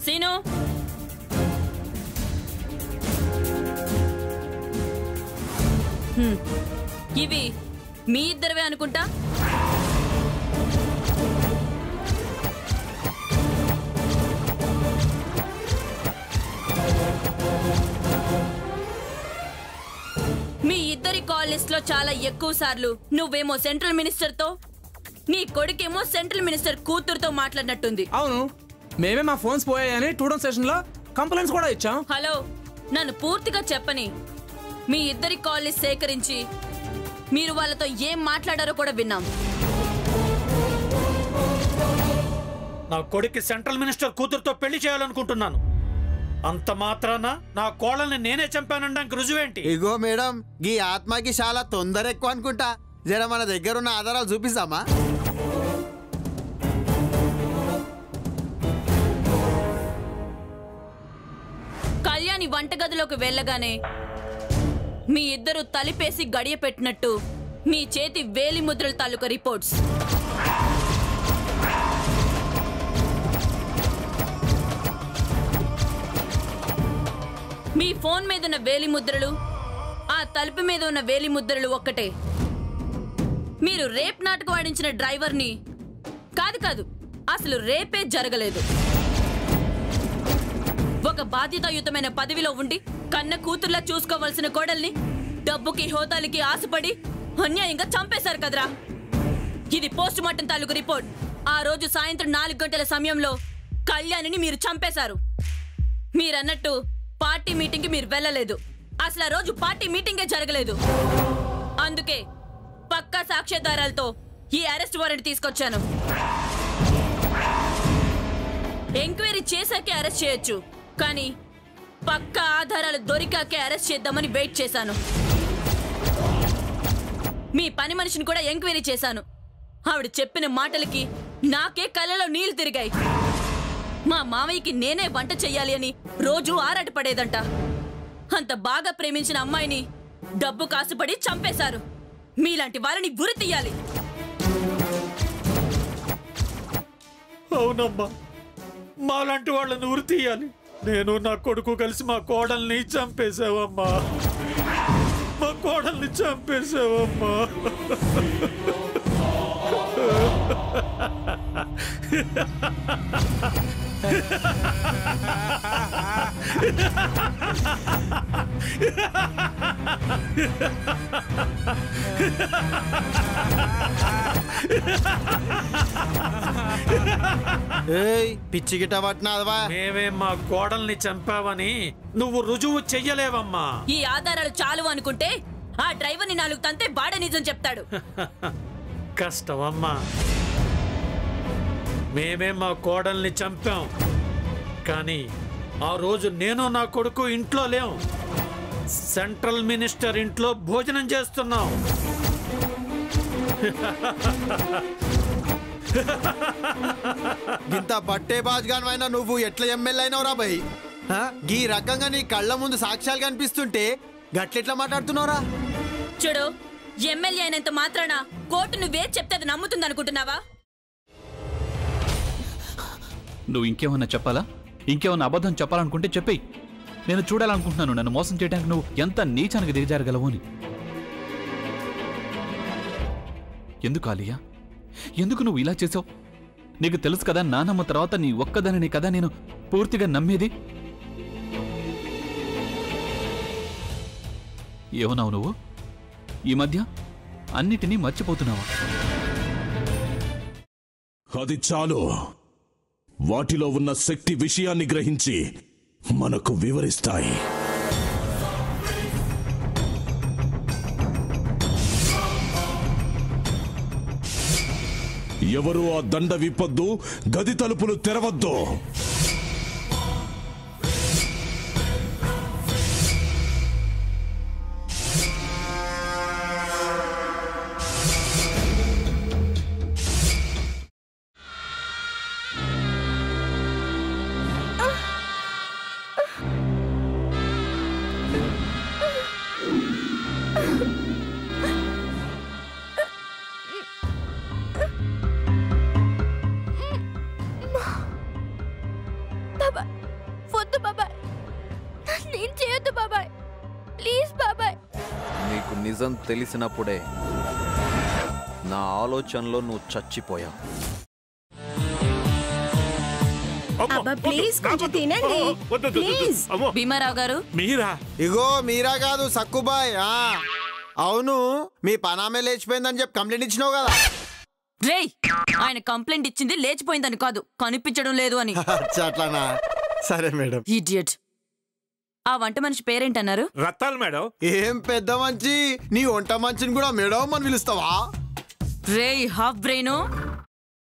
Scene, ఇవి మీ ఇద్దరివే అనుకుంటా. మీ ఇద్దరి కాల్ లిస్ట్ లో చాలా ఎక్కువ సార్లు నువ్వేమో సెంట్రల్ మినిస్టర్ తో, నీ కొడుకేమో సెంట్రల్ మినిస్టర్ కూతురుతో మాట్లాడినట్టుంది. అవును, మేమే మా ఫోన్స్ పోయాయని 2 డౌన్ స్టేషన్ లో కంప్లైంట్స్ కూడా ఇచ్చాం. హలో, నన్ను పూర్తిగా చెప్పని. మీ ఇద్దరి కాల్ లిస్ట్ సేకరించి మీరు వాళ్ళతో ఏం మాట్లాడారో కూడా విన్నాం. నా కొడుక్కి సెంట్రల్ మినిస్టర్ కూతురుతో పెళ్లి చేయాలనుకుంటున్నాను. అంత మాత్రాన నా కోడల్ని నేనే చంపానడానికి రుజువేంటి? ఇగో మేడం, ఈ ఆత్మకి చాలా తొందర ఎక్కువ అనుకుంటా. జర మన దగ్గర ఉన్న ఆధారాలు చూపిస్తామా? కళ్యాణి వంటగదిలోకి వెళ్ళగానే మీ ఇద్దరు తలిపేసి గడియ పెట్టినట్టు మీ చేతి వేలి ముద్రల తాలూకా రిపోర్ట్స్. మీ ఫోన్ మీద ఉన్న వేలి ముద్రలు, ఆ తలుపు మీద ఉన్న వేలి ముద్రలు ఒక్కటే. మీరు రేప్ నాటకం ఆడించిన డ్రైవర్ని కాదు, అసలు రేపే జరగలేదు. ఒక బాధ్యతాయుతమైన పదవిలో ఉండి కన్న కూతుర్లా చూసుకోవాల్సిన కోడల్ని డబ్బుకి హోదాలకి ఆశపడి అన్యాయంగా చంపేశారు కదరా. ఇది పోస్ట్ మార్టం తాలూకు రిపోర్ట్. ఆ రోజు సాయంత్రం 4 గంటల సమయంలో కళ్యాణిని మీరు చంపేశారు. మీరన్నట్టు పార్టీ మీటింగ్ కి మీరు వెళ్ళలేదు. అసలు ఆ రోజు పార్టీ మీటింగే జరగలేదు. అందుకే పక్కా సాక్ష్యాధారాలతో ఈ అరెస్ట్ వారెంట్ తీసుకొచ్చాను. ఎంక్వైరీ చేశాకే అరెస్ట్ చేయొచ్చు, కానీ పక్కా ఆధారాలు దొరికాకే అరెస్ట్ చేద్దామని వెయిట్ చేశాను. మీ పని మనిషిని కూడా ఎంక్వైరీ చేశాను. ఆవిడ చెప్పిన మాటలకి నాకే కళ్ళలో నీళ్లు తిరిగాయి. మా మామయ్యకి నేనే వంట చెయ్యాలి అని రోజు ఆరాటపడేదంట. అంత బాగా ప్రేమించిన అమ్మాయిని డబ్బు కాసుపడి చంపేశారు. మీలాంటి వాళ్ళని ఉరి తీయాలి. అవునమ్మా, మాలాంటి వాళ్ళని ఉరి తీయాలి. నేను నా కొడుకు కలిసి మా కోడల్ని చంపేశావమ్మా. మా కోడల్ని చంపేశావమ్మా. పిచ్చి గిట్ట పట్టినాదవా? మేమే మా కోడల్ని చంపావని నువ్వు రుజువు చెయ్యలేవమ్మా. ఈ ఆధారాలు చాలు అనుకుంటే ఆ డ్రైవర్ని 4 తంతే వాడే నిజం చెప్తాడు. కష్టమమ్మా. మేమే మా కోడల్ని చంపాం, కానీ ఆ రోజు నేను నా కొడుకు ఇంట్లో లేం. సెంట్రల్ మినిస్టర్ ఇంట్లో భోజనం చేస్తున్నాం. ఇంత పట్టే బాజ్గానైనా నువ్వు ఎట్లా ఎమ్మెల్యే అయినవురా భయ్? ఈ రకంగా నీ కళ్ళ ముందు సాక్ష్యాలు కనిపిస్తుంటే గట్లెట్లా మాట్లాడుతున్నావురా? చూడు, ఎమ్మెల్యే అయినంత మాత్రాన కోర్టు నువ్వే చెప్తే అది నమ్ముతుంది అనుకుంటున్నావా? నువ్వు ఇంకేమన్నా చెప్పాలా? ఇంకేమన్నా అబద్ధం చెప్పాలనుకుంటే చెప్పేయి. నేను చూడాలనుకుంటున్నాను నన్ను మోసం చేయడానికి నువ్వు ఎంత నీచానికి దిగజారగలవు అని. ఎందుకు ఆలియా, ఎందుకు నువ్వు ఇలా చేసావు? నీకు తెలుసు కదా, నానమ్మ తర్వాత నీ ఒక్కదానిని కదా నేను పూర్తిగా నమ్మేది. ఏమన్నావు నువ్వు? ఈ మధ్య అన్నిటినీ మర్చిపోతున్నావా? అది చాలు. వాటిలో ఉన్న శక్తి విషయాన్ని గ్రహించి మనకు వివరిస్తాయి. ఎవరు ఆ దండ విప్పొద్దు, గది తలుపులు తెరవద్దు. వద్దు బాబాయ్, నేను చేయొద్దు బాబాయ్, ప్లీజ్ బాబాయ్. నీకు నిజం తెలిసినప్పుడే నా ఆలోచనలో నువ్వు చచ్చిపోయావు. అబ్బా ప్లీజ్ కొంచెం తినండి ప్లీజ్. భీమారావు గారు మీరా? ఇగో మీరా కాదు సక్కుబాయ్. అవును, మీ పనామే లేచిపోయిందని చెప్పి కంప్లైంట్ ఇచ్చినావు కదా. రేయ్, ఆయన కంప్లైంట్ ఇచ్చింది లేచిపోయిందని కాదు, కనిపించడం లేదు అని. అట్లానా? సరే మేడం. ఇడియట్. ఆ వంట మనిషి పేరేంటన్నారు? రత్తాలు మేడం. ఏం పెద్ద మంచి, నీ వంట మంచిని కూడా మేడం అని పిలుస్తావా? రేయ్ హాఫ్ బ్రెయిన్,